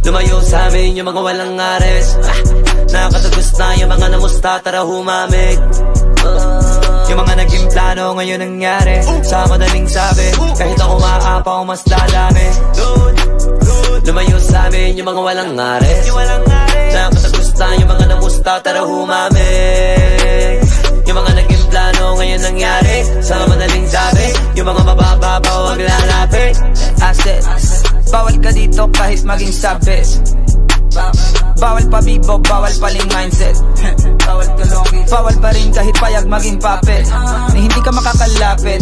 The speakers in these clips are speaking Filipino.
Lumayo sa amin yung mga walang ares. Nakakatagos na yung mga namusta, tara humamig. Yung mga naging plano ngayon nangyari. Sa madaling sabi, kahit ako maapaw mas dadami. Lumayo sa amin yung mga walang ares. Nakakatagos na yung mga namusta, tara humamig. Yung mga naging plano ngayon nangyari. Sa madaling sabi, yung mga mabababaw wag lalapit. Asset, bawal ka dito kahit maging sabi. Bawal pa bibo, bawal paling mindset. Bawal pa rin kahit payag maging puppet. Ni hindi ka makakalapit.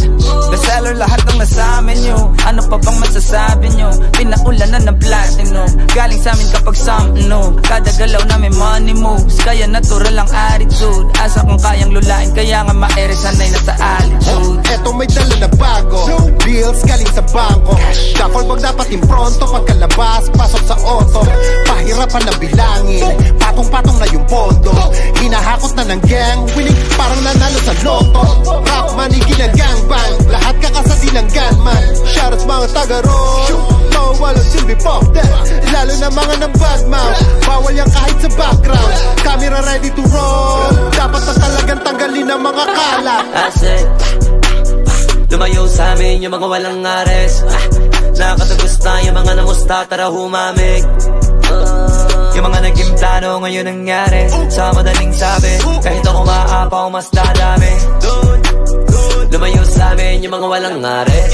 Bestseller lahat ng nasa menu. Ano pa bang masasabi nyo? Pinaulanan ng platinum. Galing sa amin kapag something new. Kada galaw namin money moves. Kaya natural ang attitude. Asa kung kayang lulain, kaya nga ma-ere sanay na sa altitude. Eto may dala na bago, bills galing sa bangko. Duffel bag dapat impronto. Pagkalabas, pasok sa auto. Pahirapan na bilangin, patong-patong na yung pondo. Hinahakot na ng gang, winning parang nanalo sa loto. Rap money ginagangbang, lahat kakasasi ng gunman. Shoutouts mga taga-roll, mawawalan silbi pop that. Lalo na mga ng bad mouth, bawal yan kahit sa background. Camera ready to roll, dapat na talagang tanggalin ang mga kalat. Asset, lumayo sa amin yung mga walang ares. Nakakatagos na yung mga namusta, tara humamig. Yung mga naging plano ngayon nangyari. Sa madaling sabi, kahit ako maapaw mas dadami. Lumayo sa amin yung mga walang ares.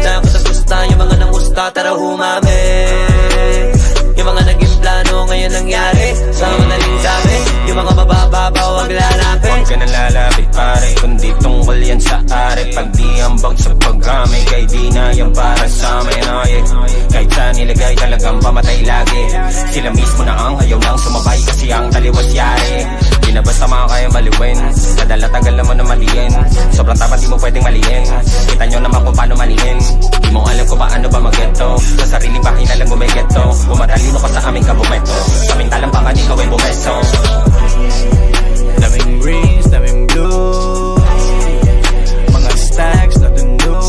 Nakakatagos na yung mga namusta, tara humamig. Yung mga naging plano ngayon nangyari. Sa madaling sabi, yung mga mabababaw wag lalapit. Huwag ka na lalapit pare, kundi tungkol yan sa are. Pag di ambag sa paggamay, kay di na yan para sa amin. Kahit saan nilagay talagang pamatay lagi. Sila mismo na ang ayaw nang sumabay kasi ang taliwas yari. Di na basta makakaya maliwin, kadala tagal naman na maliin. Sobrang tapat di mo pwedeng maliin. Kita nyo naman kung paano maliin. Di mo alam kung paano ba mag-geto. Sa sariling bahay na lang gumigeto. Bumatalino ka sa aming kabumeto. Samintalang baka di gawin bumeso. Daming greens, daming blue. Mga stacks, nothing new.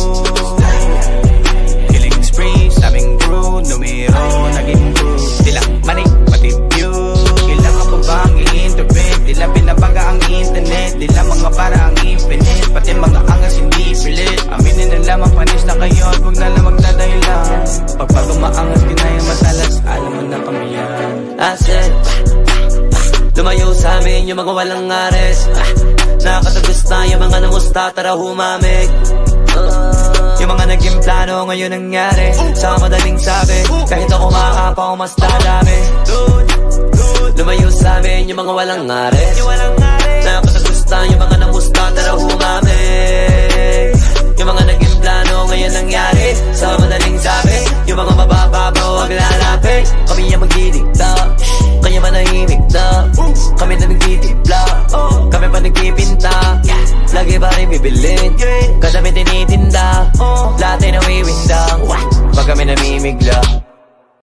Killing sprees, daming crew. Numero, naging crew. Tila manik, pati view. Kailangan pa ba ang i-interpret? Tila binabaga ang internet. Tila mga para ang infinite. Pati mga angas hindi pilit. Aminin na lamang panis na kayo at huwag na lang magdadahilan. Pagpag umaangas kinaya matalas, alam mo na kami yan. Asset, lumayo sa amin yung mga walang ares. Nakakatagos na yung mga namusta, tara humamig. Yung mga naging plano ngayon nangyari. Sa madaling sabi, kahit ako maapaw mas dadami. Lumayo sa amin yung mga walang ares. Nakakatagos na yung mga namusta, tara humamig. Yung mga naging plano ngayon nangyari. Sa madaling sabi, yung mga mabababaw wag lalapit. Kami yung magdidikta, kaya manahimik na. Kami na nagtitipla, kami pa nagpipinta. Lagi pa rin bibilin, kadami tinitinda. Lahat ay nawiwindang, pag kami namimigla.